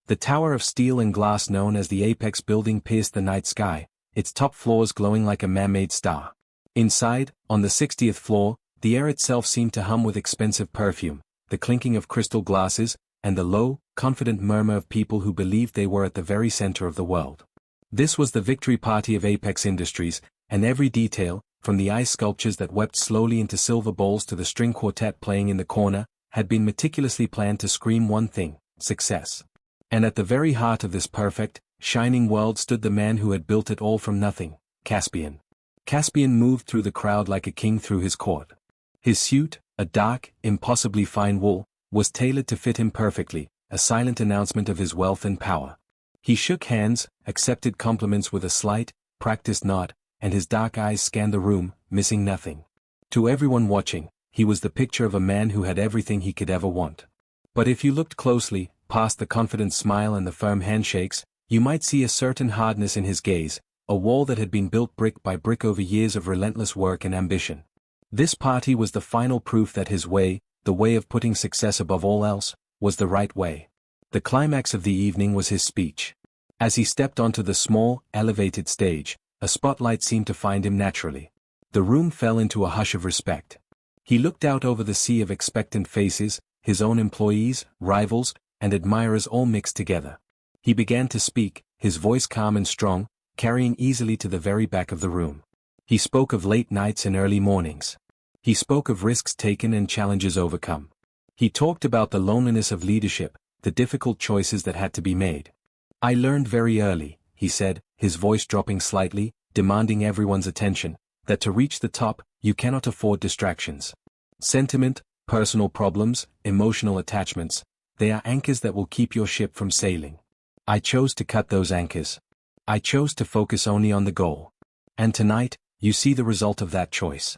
The tower of steel and glass known as the Apex building pierced the night sky, its top floors glowing like a man-made star. Inside, on the 60th floor, the air itself seemed to hum with expensive perfume, the clinking of crystal glasses, and the low, confident murmur of people who believed they were at the very center of the world. This was the victory party of Apex Industries, and every detail, from the ice sculptures that wept slowly into silver bowls to the string quartet playing in the corner, had been meticulously planned to scream one thing: success. And at the very heart of this perfect, shining world stood the man who had built it all from nothing, Caspian. Caspian moved through the crowd like a king through his court. His suit, a dark, impossibly fine wool, was tailored to fit him perfectly, a silent announcement of his wealth and power. He shook hands, accepted compliments with a slight, practiced nod, and his dark eyes scanned the room, missing nothing. To everyone watching, he was the picture of a man who had everything he could ever want. But if you looked closely, past the confident smile and the firm handshakes, you might see a certain hardness in his gaze, a wall that had been built brick by brick over years of relentless work and ambition. This party was the final proof that his way, the way of putting success above all else, was the right way. The climax of the evening was his speech. As he stepped onto the small, elevated stage, a spotlight seemed to find him naturally. The room fell into a hush of respect. He looked out over the sea of expectant faces, his own employees, rivals, and admirers all mixed together. He began to speak, his voice calm and strong, carrying easily to the very back of the room. He spoke of late nights and early mornings. He spoke of risks taken and challenges overcome. He talked about the loneliness of leadership, the difficult choices that had to be made. "I learned very early," he said, his voice dropping slightly, demanding everyone's attention, "that to reach the top, you cannot afford distractions. Sentiment, personal problems, emotional attachments, they are anchors that will keep your ship from sailing. I chose to cut those anchors. I chose to focus only on the goal. And tonight, you see the result of that choice."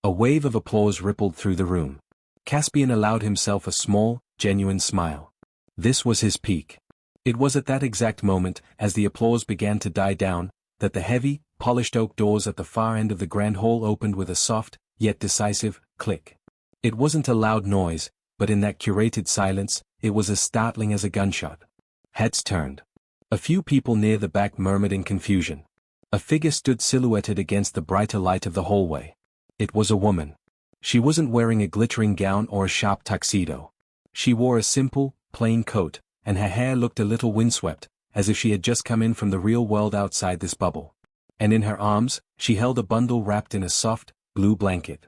A wave of applause rippled through the room. Caspian allowed himself a small, genuine smile. This was his peak. It was at that exact moment, as the applause began to die down, that the heavy, polished oak doors at the far end of the grand hall opened with a soft, yet decisive, click. It wasn't a loud noise, but in that curated silence, it was as startling as a gunshot. Heads turned. A few people near the back murmured in confusion. A figure stood silhouetted against the brighter light of the hallway. It was a woman. She wasn't wearing a glittering gown or a sharp tuxedo. She wore a simple, plain coat, and her hair looked a little windswept, as if she had just come in from the real world outside this bubble. And in her arms, she held a bundle wrapped in a soft, blue blanket.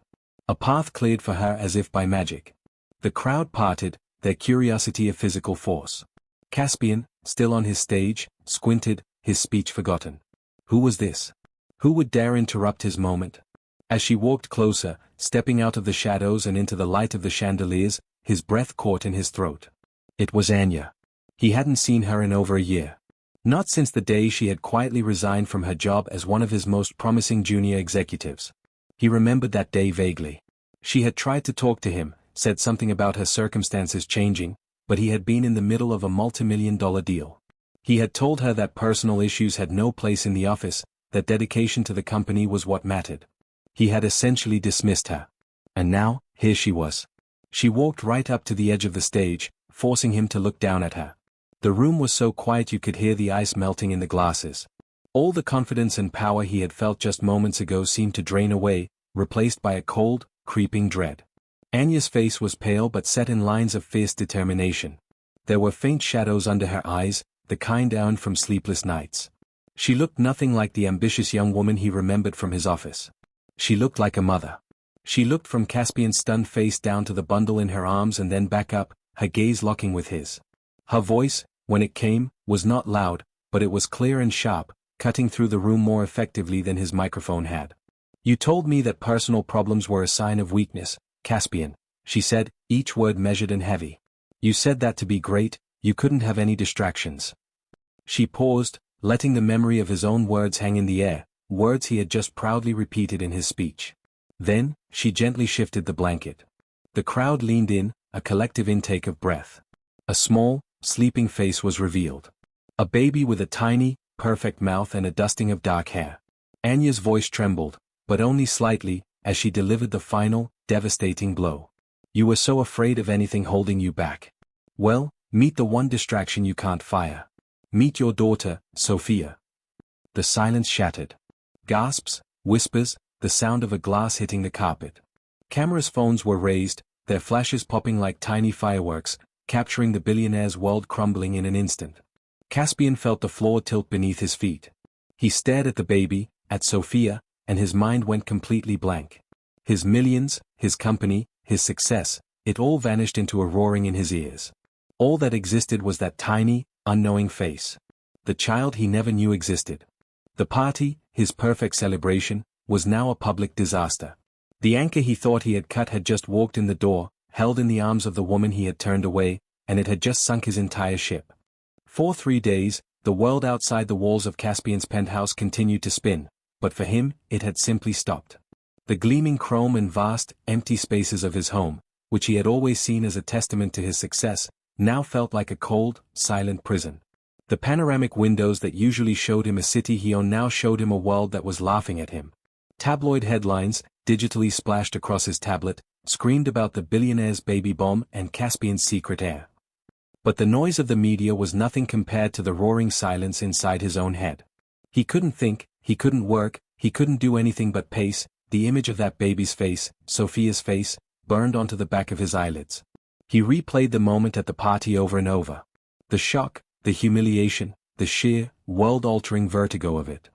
A path cleared for her as if by magic. The crowd parted, their curiosity a physical force. Caspian, still on his stage, squinted, his speech forgotten. Who was this? Who would dare interrupt his moment? As she walked closer, stepping out of the shadows and into the light of the chandeliers, his breath caught in his throat. It was Anya. He hadn't seen her in over a year. Not since the day she had quietly resigned from her job as one of his most promising junior executives. He remembered that day vaguely. She had tried to talk to him, said something about her circumstances changing, but he had been in the middle of a multi-million-dollar deal. He had told her that personal issues had no place in the office, that dedication to the company was what mattered. He had essentially dismissed her. And now, here she was. She walked right up to the edge of the stage, forcing him to look down at her. The room was so quiet you could hear the ice melting in the glasses. All the confidence and power he had felt just moments ago seemed to drain away, replaced by a cold, creeping dread. Anya's face was pale but set in lines of fierce determination. There were faint shadows under her eyes, the kind earned from sleepless nights. She looked nothing like the ambitious young woman he remembered from his office. She looked like a mother. She looked from Caspian's stunned face down to the bundle in her arms and then back up, her gaze locking with his. Her voice, when it came, was not loud, but it was clear and sharp, cutting through the room more effectively than his microphone had. "You told me that personal problems were a sign of weakness, Caspian," she said, each word measured and heavy. "You said that to be great, you couldn't have any distractions." She paused, letting the memory of his own words hang in the air, words he had just proudly repeated in his speech. Then, she gently shifted the blanket. The crowd leaned in, a collective intake of breath. A small, sleeping face was revealed. A baby with a tiny, perfect mouth and a dusting of dark hair. Anya's voice trembled, but only slightly, as she delivered the final, devastating blow. "You were so afraid of anything holding you back. Well, Meet the one distraction you can't fire. Meet your daughter, Sofia. The silence shattered. Gasps, whispers, the sound of a glass hitting the carpet. Cameras' phones were raised, their flashes popping like tiny fireworks, capturing the billionaire's world crumbling in an instant. Caspian felt the floor tilt beneath his feet. He stared at the baby, at Sofia, and his mind went completely blank. His millions, his company, his success, it all vanished into a roaring in his ears. All that existed was that tiny, unknowing face. The child he never knew existed. The party, his perfect celebration, was now a public disaster. The anchor he thought he had cut had just walked in the door, held in the arms of the woman he had turned away, and it had just sunk his entire ship. For 3 days, the world outside the walls of Caspian's penthouse continued to spin, but for him, it had simply stopped. The gleaming chrome and vast, empty spaces of his home, which he had always seen as a testament to his success, now felt like a cold, silent prison. The panoramic windows that usually showed him a city he owned now showed him a world that was laughing at him. Tabloid headlines, digitally splashed across his tablet, screamed about the billionaire's baby bomb and Caspian's secret heir. But the noise of the media was nothing compared to the roaring silence inside his own head. He couldn't think, he couldn't work, he couldn't do anything but pace. The image of that baby's face, Sofia's face, burned onto the back of his eyelids. He replayed the moment at the party over and over. The shock, the humiliation, the sheer, world-altering vertigo of it.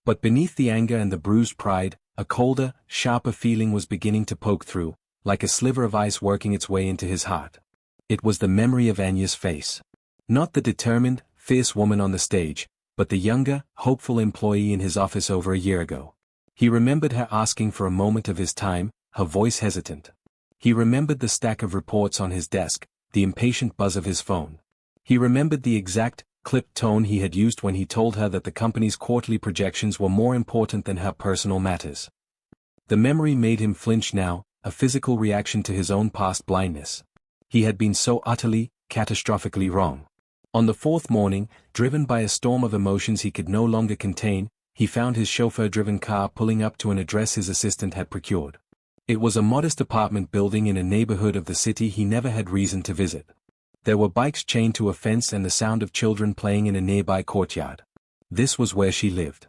But beneath the anger and the bruised pride, a colder, sharper feeling was beginning to poke through, like a sliver of ice working its way into his heart. It was the memory of Anya's face. Not the determined, fierce woman on the stage, but the younger, hopeful employee in his office over a year ago. He remembered her asking for a moment of his time, her voice hesitant. He remembered the stack of reports on his desk, the impatient buzz of his phone. He remembered the exact, clipped tone he had used when he told her that the company's quarterly projections were more important than her personal matters. The memory made him flinch now, a physical reaction to his own past blindness. He had been so utterly, catastrophically wrong. On the 4th morning, driven by a storm of emotions he could no longer contain, he found his chauffeur-driven car pulling up to an address his assistant had procured. It was a modest apartment building in a neighborhood of the city he never had reason to visit. There were bikes chained to a fence and the sound of children playing in a nearby courtyard. This was where she lived.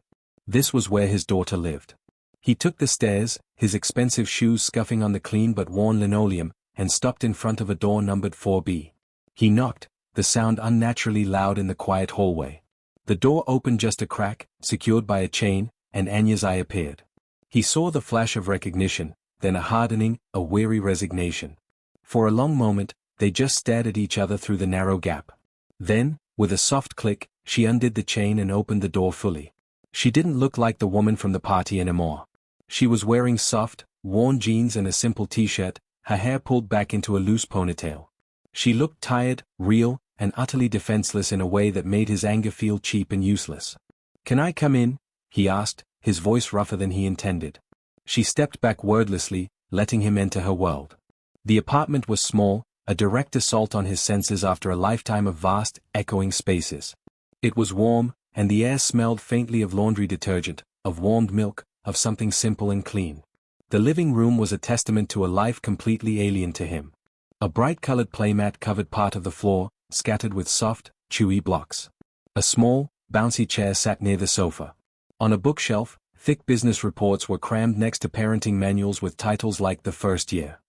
This was where his daughter lived. He took the stairs, his expensive shoes scuffing on the clean but worn linoleum, and stopped in front of a door numbered 4B. He knocked, the sound unnaturally loud in the quiet hallway. The door opened just a crack, secured by a chain, and Anya's eye appeared. He saw the flash of recognition, then a hardening, a weary resignation. For a long moment, they just stared at each other through the narrow gap. Then, with a soft click, she undid the chain and opened the door fully. She didn't look like the woman from the party anymore. She was wearing soft, worn jeans and a simple t-shirt, her hair pulled back into a loose ponytail. She looked tired, real, and utterly defenseless in a way that made his anger feel cheap and useless. "Can I come in?" he asked, his voice rougher than he intended. She stepped back wordlessly, letting him enter her world. The apartment was small, a direct assault on his senses after a lifetime of vast, echoing spaces. It was warm, and the air smelled faintly of laundry detergent, of warmed milk, of something simple and clean. The living room was a testament to a life completely alien to him. A bright-colored playmat covered part of the floor, scattered with soft, chewy blocks. A small, bouncy chair sat near the sofa. On a bookshelf, thick business reports were crammed next to parenting manuals with titles like The First Year.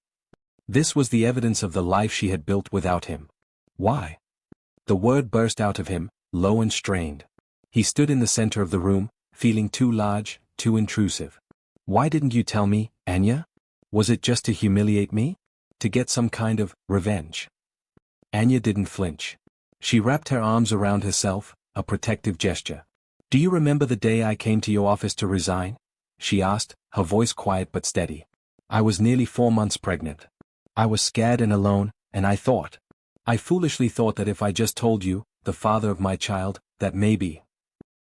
This was the evidence of the life she had built without him. Why? The word burst out of him, low and strained. He stood in the center of the room, feeling too large, too intrusive. "Why didn't you tell me, Anya? Was it just to humiliate me? To get some kind of revenge?" Anya didn't flinch. She wrapped her arms around herself, a protective gesture. "Do you remember the day I came to your office to resign?" she asked, her voice quiet but steady. "I was nearly 4 months pregnant. I was scared and alone, and I foolishly thought that if I just told you, the father of my child, that maybe."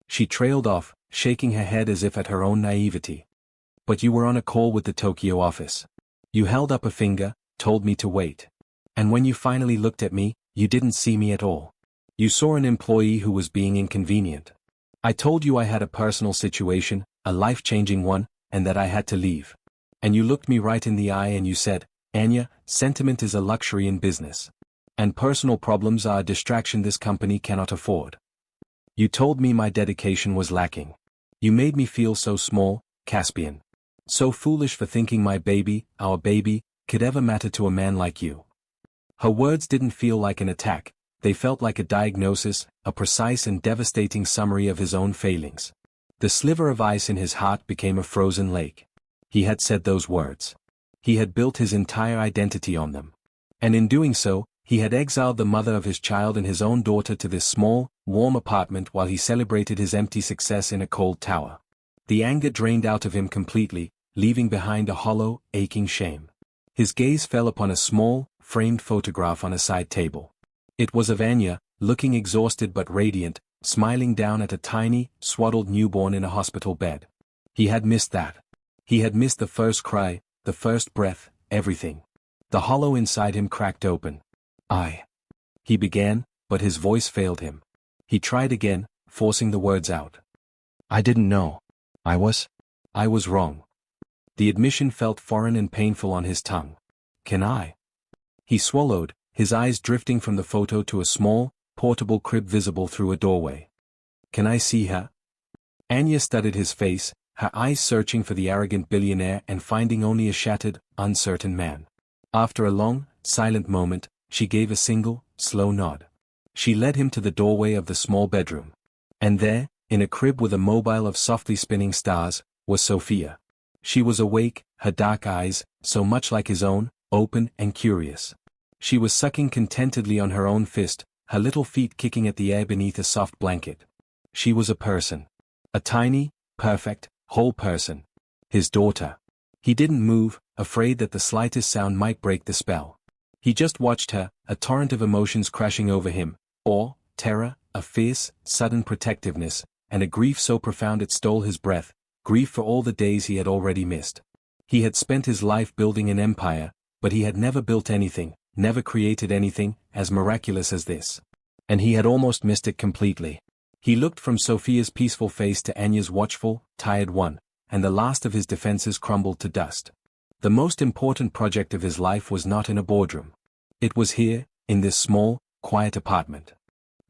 She trailed off, shaking her head as if at her own naivety. "But you were on a call with the Tokyo office. You held up a finger, told me to wait. And when you finally looked at me, you didn't see me at all. You saw an employee who was being inconvenient. I told you I had a personal situation, a life-changing one, and that I had to leave. And you looked me right in the eye and you said, 'Anya, sentiment is a luxury in business. And personal problems are a distraction this company cannot afford. You told me my dedication was lacking. You made me feel so small, Caspian. So foolish for thinking my baby, our baby, could ever matter to a man like you. Her words didn't feel like an attack, they felt like a diagnosis, a precise and devastating summary of his own failings. The sliver of ice in his heart became a frozen lake. He had said those words. He had built his entire identity on them. And in doing so, he had exiled the mother of his child and his own daughter to this small, warm apartment while he celebrated his empty success in a cold tower. The anger drained out of him completely, leaving behind a hollow, aching shame. His gaze fell upon a small, framed photograph on a side table. It was of Anya, looking exhausted but radiant, smiling down at a tiny, swaddled newborn in a hospital bed. He had missed that. He had missed the first cry, the first breath, everything. The hollow inside him cracked open. He began, but his voice failed him. He tried again, forcing the words out. I didn't know. I was wrong. The admission felt foreign and painful on his tongue. Can I? He swallowed, his eyes drifting from the photo to a small, portable crib visible through a doorway. Can I see her? Anya studied his face, her eyes searching for the arrogant billionaire and finding only a shattered, uncertain man. After a long, silent moment, she gave a single, slow nod. She led him to the doorway of the small bedroom. And there, in a crib with a mobile of softly spinning stars, was Sofia. She was awake, her dark eyes, so much like his own, open and curious. She was sucking contentedly on her own fist, her little feet kicking at the air beneath a soft blanket. She was a person. A tiny, perfect, whole person. His daughter. He didn't move, afraid that the slightest sound might break the spell. He just watched her, a torrent of emotions crashing over him, awe, terror, a fierce, sudden protectiveness, and a grief so profound it stole his breath, grief for all the days he had already missed. He had spent his life building an empire, but he had never built anything, never created anything, as miraculous as this. And he had almost missed it completely. He looked from Sofia's peaceful face to Anya's watchful, tired one, and the last of his defenses crumbled to dust. The most important project of his life was not in a boardroom. It was here, in this small, quiet apartment.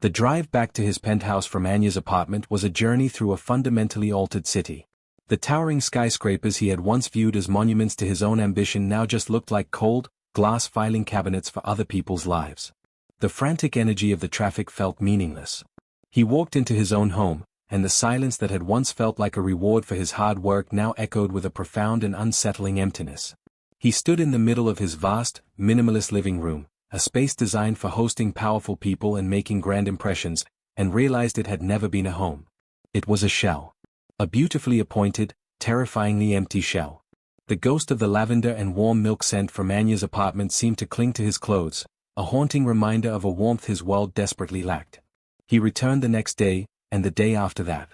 The drive back to his penthouse from Anya's apartment was a journey through a fundamentally altered city. The towering skyscrapers he had once viewed as monuments to his own ambition now just looked like cold, glass filing cabinets for other people's lives. The frantic energy of the traffic felt meaningless. He walked into his own home, and the silence that had once felt like a reward for his hard work now echoed with a profound and unsettling emptiness. He stood in the middle of his vast, minimalist living room, a space designed for hosting powerful people and making grand impressions, and realized it had never been a home. It was a shell. A beautifully appointed, terrifyingly empty shell. The ghost of the lavender and warm milk scent from Anya's apartment seemed to cling to his clothes, a haunting reminder of a warmth his world desperately lacked. He returned the next day, and the day after that.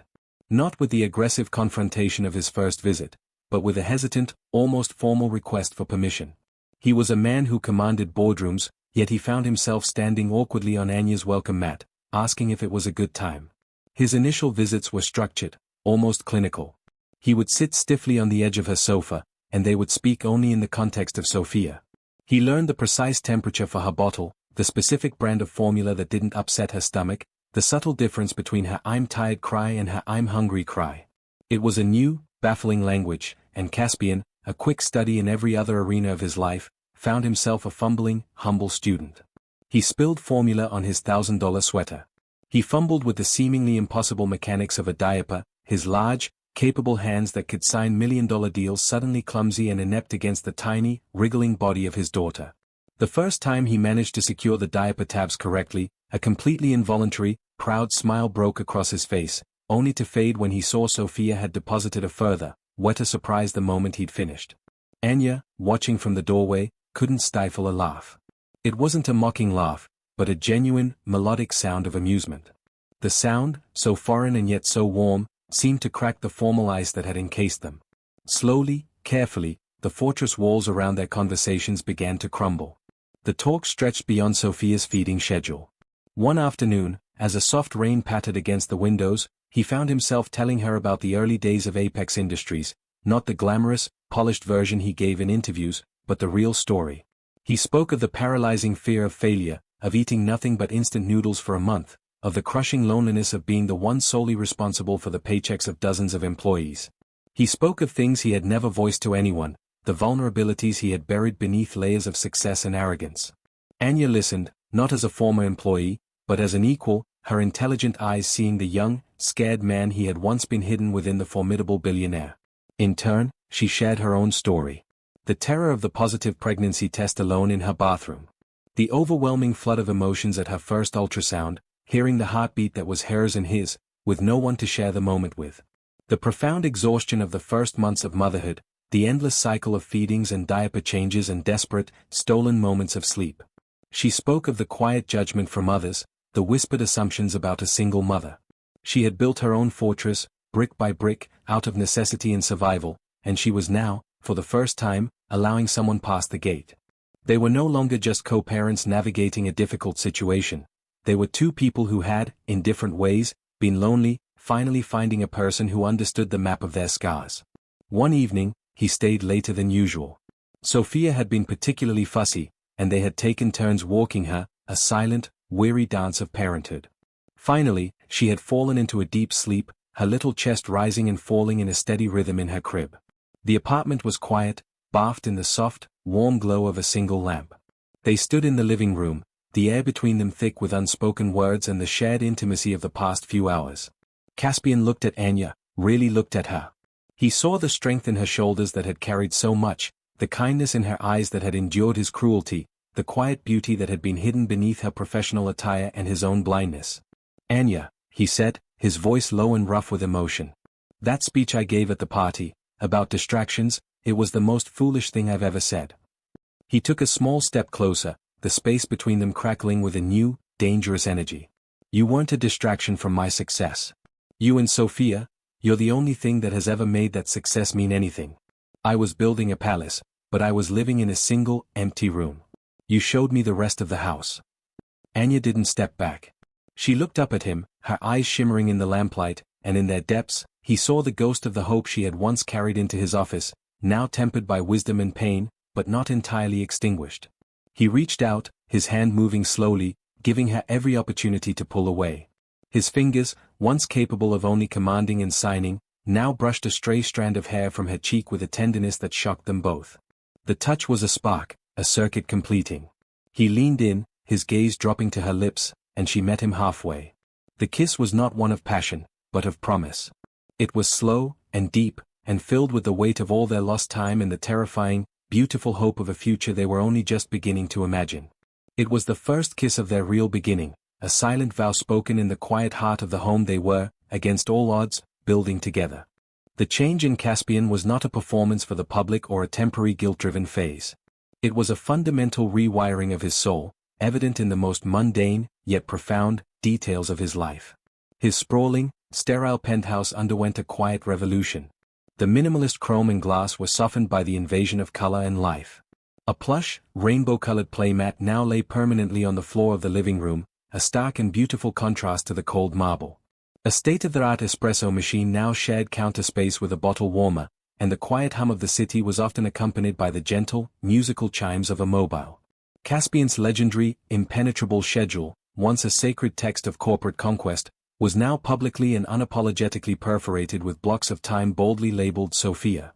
Not with the aggressive confrontation of his first visit, but with a hesitant, almost formal request for permission. He was a man who commanded boardrooms, yet he found himself standing awkwardly on Anya's welcome mat, asking if it was a good time. His initial visits were structured, almost clinical. He would sit stiffly on the edge of her sofa, and they would speak only in the context of Sofia. He learned the precise temperature for her bottle, the specific brand of formula that didn't upset her stomach, the subtle difference between her "I'm tired" cry and her "I'm hungry" cry. It was a new, baffling language, and Caspian, a quick study in every other arena of his life, found himself a fumbling, humble student. He spilled formula on his $1,000 sweater. He fumbled with the seemingly impossible mechanics of a diaper, his large, capable hands that could sign million-dollar deals suddenly clumsy and inept against the tiny, wriggling body of his daughter. The first time he managed to secure the diaper tabs correctly, a completely involuntary, proud smile broke across his face, only to fade when he saw Sofia had deposited a further, wetter surprise the moment he'd finished. Anya, watching from the doorway, couldn't stifle a laugh. It wasn't a mocking laugh, but a genuine, melodic sound of amusement. The sound, so foreign and yet so warm, seemed to crack the formal ice that had encased them. Slowly, carefully, the fortress walls around their conversations began to crumble. The talk stretched beyond Sofia's feeding schedule. One afternoon, as a soft rain pattered against the windows, he found himself telling her about the early days of Apex Industries, not the glamorous, polished version he gave in interviews, but the real story. He spoke of the paralyzing fear of failure, of eating nothing but instant noodles for a month, of the crushing loneliness of being the one solely responsible for the paychecks of dozens of employees. He spoke of things he had never voiced to anyone, the vulnerabilities he had buried beneath layers of success and arrogance. Anya listened, not as a former employee, but as an equal, her intelligent eyes seeing the young, scared man he had once been hidden within the formidable billionaire. In turn, she shared her own story. The terror of the positive pregnancy test alone in her bathroom. The overwhelming flood of emotions at her first ultrasound, hearing the heartbeat that was hers and his, with no one to share the moment with. The profound exhaustion of the first months of motherhood, the endless cycle of feedings and diaper changes and desperate, stolen moments of sleep. She spoke of the quiet judgment from others, the whispered assumptions about a single mother. She had built her own fortress, brick by brick, out of necessity and survival, and she was now, for the first time, allowing someone past the gate. They were no longer just co-parents navigating a difficult situation. They were two people who had, in different ways, been lonely, finally finding a person who understood the map of their scars. One evening, he stayed later than usual. Sofia had been particularly fussy, and they had taken turns walking her, a silent, weary dance of parenthood. Finally, she had fallen into a deep sleep, her little chest rising and falling in a steady rhythm in her crib. The apartment was quiet, bathed in the soft, warm glow of a single lamp. They stood in the living room, the air between them thick with unspoken words and the shared intimacy of the past few hours. Caspian looked at Anya, really looked at her. He saw the strength in her shoulders that had carried so much, the kindness in her eyes that had endured his cruelty, the quiet beauty that had been hidden beneath her professional attire and his own blindness. Anya, he said, his voice low and rough with emotion. That speech I gave at the party, about distractions, it was the most foolish thing I've ever said. He took a small step closer, the space between them crackling with a new, dangerous energy. You weren't a distraction from my success. You and Sofia, you're the only thing that has ever made that success mean anything. I was building a palace, but I was living in a single, empty room. You showed me the rest of the house. Anya didn't step back. She looked up at him, her eyes shimmering in the lamplight, and in their depths, he saw the ghost of the hope she had once carried into his office, now tempered by wisdom and pain, but not entirely extinguished. He reached out, his hand moving slowly, giving her every opportunity to pull away. His fingers, once capable of only commanding and signing, now brushed a stray strand of hair from her cheek with a tenderness that shocked them both. The touch was a spark, a circuit completing. He leaned in, his gaze dropping to her lips, and she met him halfway. The kiss was not one of passion, but of promise. It was slow, and deep, and filled with the weight of all their lost time and the terrifying, beautiful hope of a future they were only just beginning to imagine. It was the first kiss of their real beginning, a silent vow spoken in the quiet heart of the home they were, against all odds, building together. The change in Caspian was not a performance for the public or a temporary guilt-driven phase. It was a fundamental rewiring of his soul, evident in the most mundane, yet profound, details of his life. His sprawling, sterile penthouse underwent a quiet revolution. The minimalist chrome and glass were softened by the invasion of color and life. A plush, rainbow-colored playmat now lay permanently on the floor of the living room, a stark and beautiful contrast to the cold marble. A state-of-the-art espresso machine now shared counter space with a bottle warmer, and the quiet hum of the city was often accompanied by the gentle, musical chimes of a mobile. Caspian's legendary, impenetrable schedule, once a sacred text of corporate conquest, was now publicly and unapologetically perforated with blocks of time boldly labeled Sofia.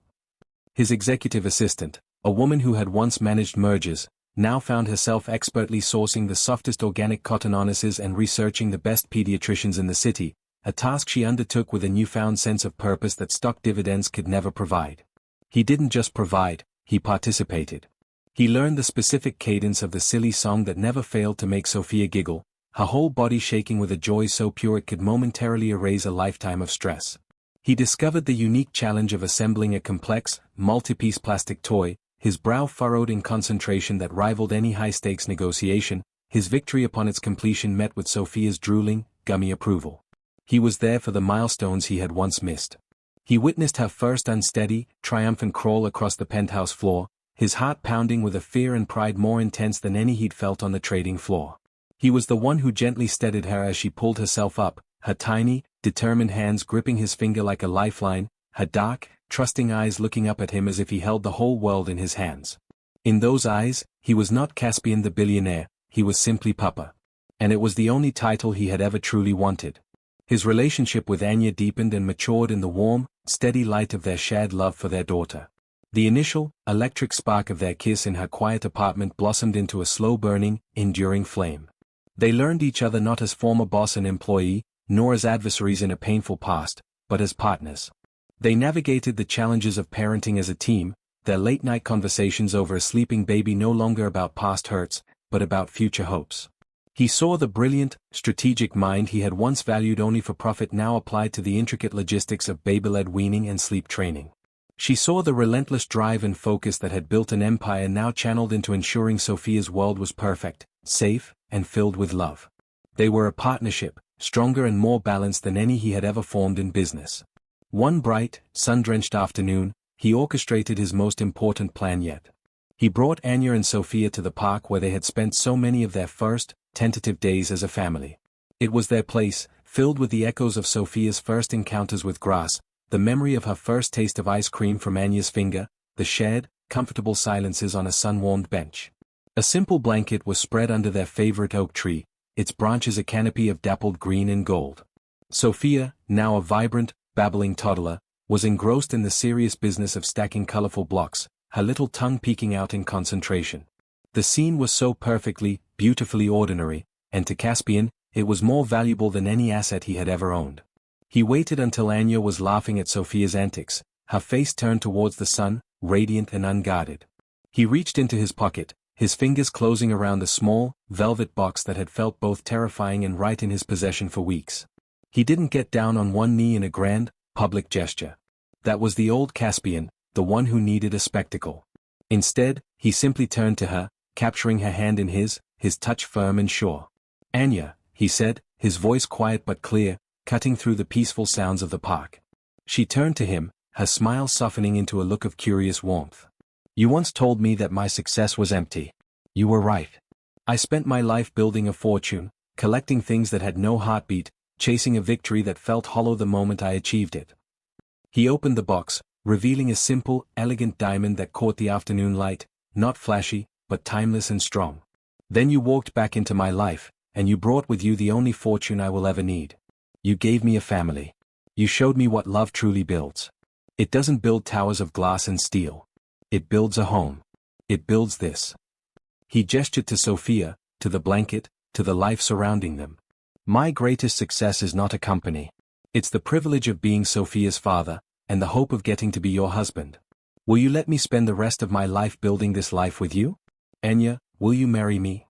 His executive assistant, a woman who had once managed mergers, now found herself expertly sourcing the softest organic cotton harnesses and researching the best pediatricians in the city, a task she undertook with a newfound sense of purpose that stock dividends could never provide. He didn't just provide, he participated. He learned the specific cadence of the silly song that never failed to make Sofia giggle, her whole body shaking with a joy so pure it could momentarily erase a lifetime of stress. He discovered the unique challenge of assembling a complex, multi-piece plastic toy, his brow furrowed in concentration that rivaled any high-stakes negotiation, his victory upon its completion met with Sofia's drooling, gummy approval. He was there for the milestones he had once missed. He witnessed her first unsteady, triumphant crawl across the penthouse floor, his heart pounding with a fear and pride more intense than any he'd felt on the trading floor. He was the one who gently steadied her as she pulled herself up, her tiny, determined hands gripping his finger like a lifeline, her dark, trusting eyes looking up at him as if he held the whole world in his hands. In those eyes, he was not Caspian the billionaire, he was simply Papa. And it was the only title he had ever truly wanted. His relationship with Anya deepened and matured in the warm, steady light of their shared love for their daughter. The initial, electric spark of their kiss in her quiet apartment blossomed into a slow-burning, enduring flame. They learned each other not as former boss and employee, nor as adversaries in a painful past, but as partners. They navigated the challenges of parenting as a team, their late-night conversations over a sleeping baby no longer about past hurts, but about future hopes. He saw the brilliant, strategic mind he had once valued only for profit now applied to the intricate logistics of baby-led weaning and sleep training. She saw the relentless drive and focus that had built an empire now channeled into ensuring Sofia's world was perfect, safe, and filled with love. They were a partnership, stronger and more balanced than any he had ever formed in business. One bright, sun-drenched afternoon, he orchestrated his most important plan yet. He brought Anya and Sofia to the park where they had spent so many of their first, tentative days as a family. It was their place, filled with the echoes of Sofia's first encounters with grass, the memory of her first taste of ice cream from Anya's finger, the shared, comfortable silences on a sun-warmed bench. A simple blanket was spread under their favorite oak tree, its branches a canopy of dappled green and gold. Sofia, now a vibrant, babbling toddler, was engrossed in the serious business of stacking colorful blocks, her little tongue peeking out in concentration. The scene was so perfectly, beautifully ordinary, and to Caspian, it was more valuable than any asset he had ever owned. He waited until Anya was laughing at Sofia's antics, her face turned towards the sun, radiant and unguarded. He reached into his pocket, his fingers closing around the small, velvet box that had felt both terrifying and right in his possession for weeks. He didn't get down on one knee in a grand, public gesture. That was the old Caspian, the one who needed a spectacle. Instead, he simply turned to her, capturing her hand in his touch firm and sure. "Anya," he said, his voice quiet but clear, cutting through the peaceful sounds of the park. She turned to him, her smile softening into a look of curious warmth. "You once told me that my success was empty. You were right. I spent my life building a fortune, collecting things that had no heartbeat, chasing a victory that felt hollow the moment I achieved it." He opened the box, revealing a simple, elegant diamond that caught the afternoon light, not flashy, but timeless and strong. "Then you walked back into my life, and you brought with you the only fortune I will ever need. You gave me a family. You showed me what love truly builds. It doesn't build towers of glass and steel. It builds a home. It builds this." He gestured to Sofia, to the blanket, to the life surrounding them. "My greatest success is not a company. It's the privilege of being Sofia's father, and the hope of getting to be your husband. Will you let me spend the rest of my life building this life with you? Anya, will you marry me?"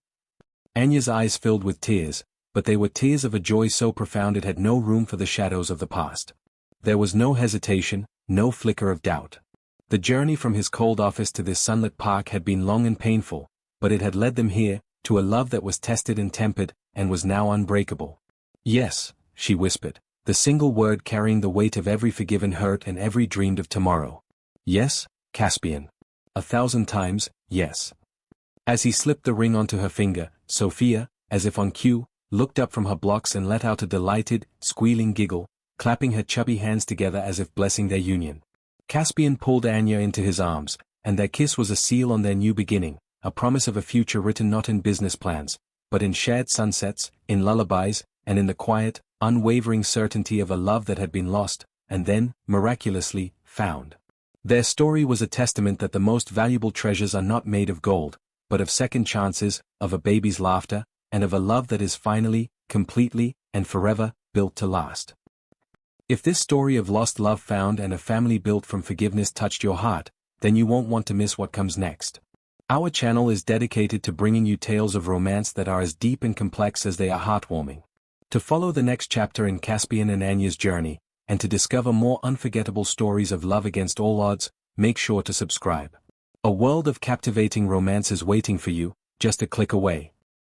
Anya's eyes filled with tears, but they were tears of a joy so profound it had no room for the shadows of the past. There was no hesitation, no flicker of doubt. The journey from his cold office to this sunlit park had been long and painful, but it had led them here, to a love that was tested and tempered, and was now unbreakable. "Yes," she whispered, the single word carrying the weight of every forgiven hurt and every dreamed of tomorrow. "Yes, Caspian. 1,000 times, yes." As he slipped the ring onto her finger, Sofia, as if on cue, looked up from her blocks and let out a delighted, squealing giggle, clapping her chubby hands together as if blessing their union. Caspian pulled Anya into his arms, and their kiss was a seal on their new beginning, a promise of a future written not in business plans, but in shared sunsets, in lullabies, and in the quiet, unwavering certainty of a love that had been lost, and then, miraculously, found. Their story was a testament that the most valuable treasures are not made of gold, but of second chances, of a baby's laughter, and of a love that is finally, completely, and forever, built to last. If this story of lost love found and a family built from forgiveness touched your heart, then you won't want to miss what comes next. Our channel is dedicated to bringing you tales of romance that are as deep and complex as they are heartwarming. To follow the next chapter in Caspian and Anya's journey, and to discover more unforgettable stories of love against all odds, make sure to subscribe. A world of captivating romance is waiting for you, just a click away.